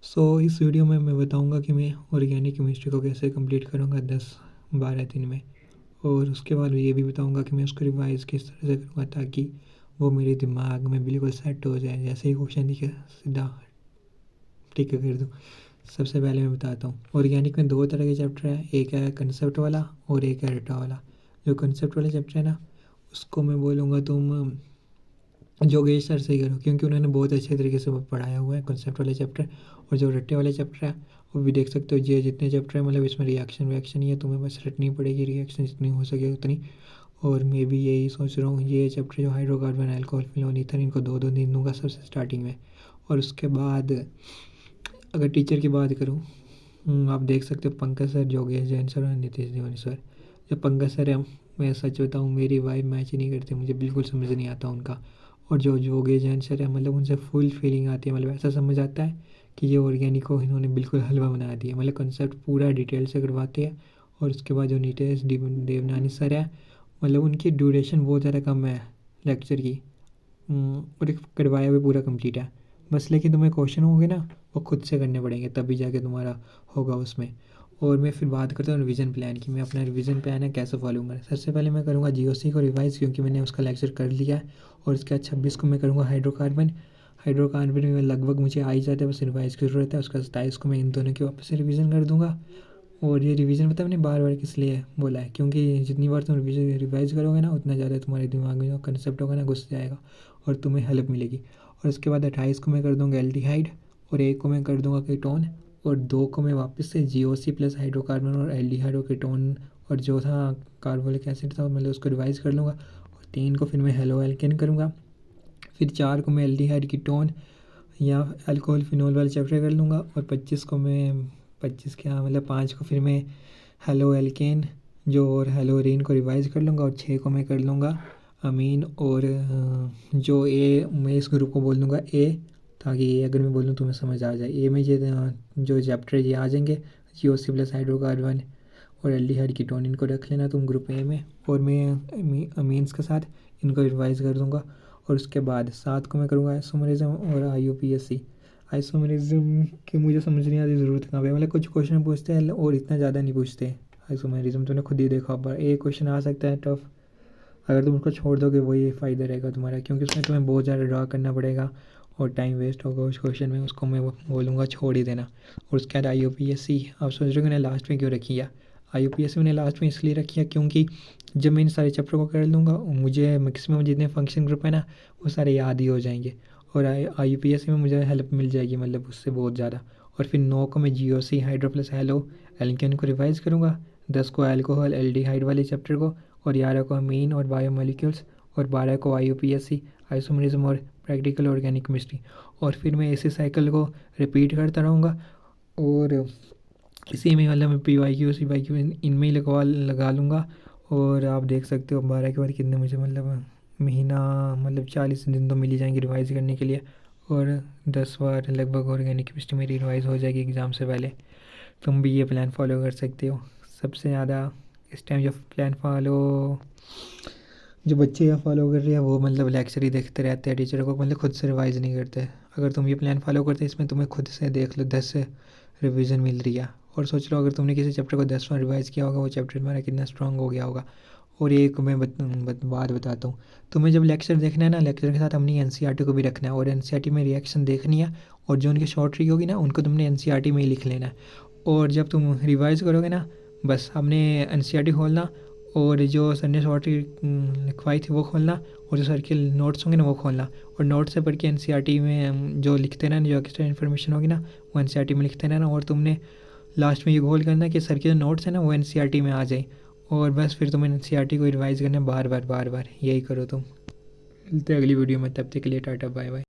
इस वीडियो में मैं बताऊंगा कि मैं ऑर्गेनिक केमिस्ट्री को कैसे कंप्लीट करूंगा 10-12 दिन में। और उसके बाद ये भी बताऊंगा कि मैं उसको रिवाइज़ किस तरह से करूँगा ताकि वो मेरे दिमाग में बिल्कुल सेट हो जाए। जैसे ही क्वेश्चन दिखे सीधा टिक कर दूँ। सबसे पहले मैं बताता हूँ, ऑर्गेनिक में दो तरह के चैप्टर हैं, एक है कंसेप्ट वाला और एक है रटा वाला। जो कंसेप्ट वाला चैप्टर है ना, उसको मैं बोलूँगा तुम जोगेश सर से ही करो, क्योंकि उन्होंने बहुत अच्छे तरीके से पढ़ाया हुआ है कंसेप्ट वाले चैप्टर। और जो रट्टे वाले चैप्टर है वो भी देख सकते हो, ये जितने चैप्टर है मतलब इसमें रिएक्शन ही है, तुम्हें बस रटनी पड़ेगी रिएक्शन जितनी हो सके उतनी। और मैं भी यही सोच रहा हूँ, ये चैप्टर जो हाइड्रोकार्बन, अल्कोहल, फिनोल, ईथर, इनको 2-2 दिन दूंगा सबसे स्टार्टिंग में। और उसके बाद अगर टीचर की बात करूँ, आप देख सकते हो पंकज सर, योगेश जैन सर और नीतीश तिवारी सर। जो पंकज सर है, मैं सच बताऊँ मेरी वाइब मैच ही नहीं करती, मुझे बिल्कुल समझ नहीं आता उनका। और जो योगेश जैन सर है, मतलब उनसे फुल फीलिंग आती है, मतलब ऐसा समझ आता है कि ये ऑर्गेनिक को इन्होंने बिल्कुल हलवा बना दिया, मतलब कंसेप्ट पूरा डिटेल से करवाते हैं। और उसके बाद जो नीतीश देवनानी सर है, मतलब उनकी ड्यूरेशन बहुत ज़्यादा कम है लेक्चर की। और एक करवाया भी पूरा कंप्लीट है बस। लेकिन तुम्हें क्वेश्चन होंगे ना, वो खुद से करने पड़ेंगे तभी जाके तुम्हारा होगा उसमें। और मैं फिर बात करता हूँ रिवीजन प्लान की। मैं अपना रिवीजन प्लान है कैसे फॉलो करूँगा। सबसे पहले मैं करूँगा जीओसी को रिवाइज़, क्योंकि मैंने उसका लेक्चर कर लिया है। और उसके बाद 26 को मैं करूँगा हाइड्रोकार्बन। हाइड्रोकार्बन में लगभग मुझे आ ही जाता है, बस रिवाइज़ की ज़रूरत है। उसका 27 को मैं इन दोनों की वापस से रिवीजन कर दूँगा। और ये रिवीजन पता है मैंने बार बार किस लिए बोला है, क्योंकि जितनी बार तुम रिवाइज करोगे ना, उतना ज़्यादा तुम्हारे दिमाग में जो कंसेप्ट होगा ना घुस जाएगा और तुम्हें हेल्प मिलेगी। और उसके बाद 28 को मैं कर दूँगा एल्डिहाइड, और 1 को मैं कर दूँगा कीटोन, और 2 को मैं वापस से जीओसी प्लस हाइड्रोकार्बन और एल्डिहाइड और कीटोन, और जो था कार्बोलिक एसिड था मतलब उसको रिवाइज कर लूँगा। और 3 को फिर मैं हेलो एल्केन करूँगा। फिर 4 को मैं एल्डिहाइड, कीटोन या अल्कोहल फिनोल वाले चैप्टर कर लूँगा। और 25 को मैं 25 क्या मतलब 5 को फिर मैं हेलो एल्केन जो और हेलोरीन को रिवाइज कर लूँगा। और 6 को मैं कर लूँगा अमीन, और जो ए मैं इस ग्रुप को बोल दूँगा ए, ताकि ए अगर मैं बोलूँ तो मैं समझ आ जाए। ए में ये जो चैप्टर ये आ जाएंगे, जीओसी प्लस हाइड्रोकार्बन और एल्डिहाइड कीटोन, इनको रख लेना तुम ग्रुप ए में। और मैं अमीन्स के साथ इनको रिवाइज कर दूँगा। और उसके बाद 7 को मैं करूँगा आइसोमरिज्म और IUPAC। आइसोमरिज्म की मुझे समझ नहीं आती ज़रूरत कहाँ पे, मतलब कुछ क्वेश्चन पूछते हैं और इतना ज़्यादा नहीं पूछते। आइसोमरिज्म तुमने खुद ही देखा, पर एक क्वेश्चन आ सकता है टफ, अगर तुम उसको छोड़ दोगे वही फ़ायदा रहेगा तुम्हारा, क्योंकि उसमें तुम्हें बहुत ज़्यादा ड्रा करना पड़ेगा और टाइम वेस्ट होगा उस क्वेश्चन में। उसको मैं बोलूँगा छोड़ ही देना। और उसके बाद IUPAC, आप सोच रहे हो मैंने लास्ट में क्यों रखी है। IUPAC मैंने लास्ट में इसलिए रखी है क्योंकि जब मैं इन सारे चैप्टर को कर लूँगा मुझे मैक्सिमम जितने फंक्शन ग्रुप है ना वो सारे याद ही हो जाएंगे। और IUPAC में मुझे हेल्प मिल जाएगी मतलब उससे बहुत ज़्यादा। और फिर 9 को मैं GOC hydro plus halo alkane को रिवाइज करूँगा। 10 को अल्कोहल एल्डिहाइड वाले चैप्टर को, और 11 को अमीन और बायोमोलिक्यूल्स, और 12 को IUPAC आइसोमरिज्म और प्रैक्टिकल ऑर्गेनिक केमिस्ट्री। और फिर मैं इसी साइकिल को रिपीट करता रहूँगा। और इसी में मतलब मैं PYQ CYQ इनमें ही लगा लूँगा। और आप देख सकते हो 12 के बाद कितने मुझे मतलब महीना मतलब 40 दिन तो मिल ही जाएंगे रिवाइज़ करने के लिए। और 10 बार लगभग ऑर्गेनिक केमिस्ट्री मेरी रिवाइज़ हो जाएगी एग्ज़ाम से पहले। तुम भी ये प्लान फॉलो कर सकते हो। सबसे ज़्यादा इस टाइम जो प्लान फॉलो जो बच्चे या फॉलो कर रहे हैं वो मतलब लेक्चर ही देखते रहते हैं टीचर को, मतलब खुद से रिवाइज़ नहीं करते। अगर तुम ये प्लान फॉलो करते इसमें तुम्हें खुद से देख लो 10 रिवीजन मिल रही है। और सोच लो अगर तुमने किसी चैप्टर को 10 बार रिवाइज़ किया होगा, वो चैप्टर तुम्हारा कितना स्ट्रांग हो गया होगा। और एक मैं बात बताता हूँ, तुम्हें जब लेक्चर देखना है ना, लेक्चर के साथ अपनी NCERT को भी रखना है, और NCERT में रिएक्शन देखनी है। और जो उनकी शॉर्ट ट्रिक होगी ना उनको तुमने NCERT में ही लिख लेना है। और जब तुम रिवाइज़ करोगे ना, बस हमने NCERT खोलना, और जो सर ने शॉर्ट लिखवाई थी वो खोलना, और जो सर के नोट्स होंगे ना वो खोलना। और नोट से पढ़ के NCERT में जो लिखते रहना, जो एक्स्ट्रा इन्फॉर्मेशन होगी ना वो NCERT में लिखते रहना। और तुमने लास्ट में ये गोल करना कि सर के जो नोट्स हैं ना वो NCERT में आ जाए। और बस फिर तुम्हें NCERT को रिवाइज़ करना बार बार। यही करो तुम। मिलते हैं अगली वीडियो में, तब तक के लिए टाटा बाय बाय।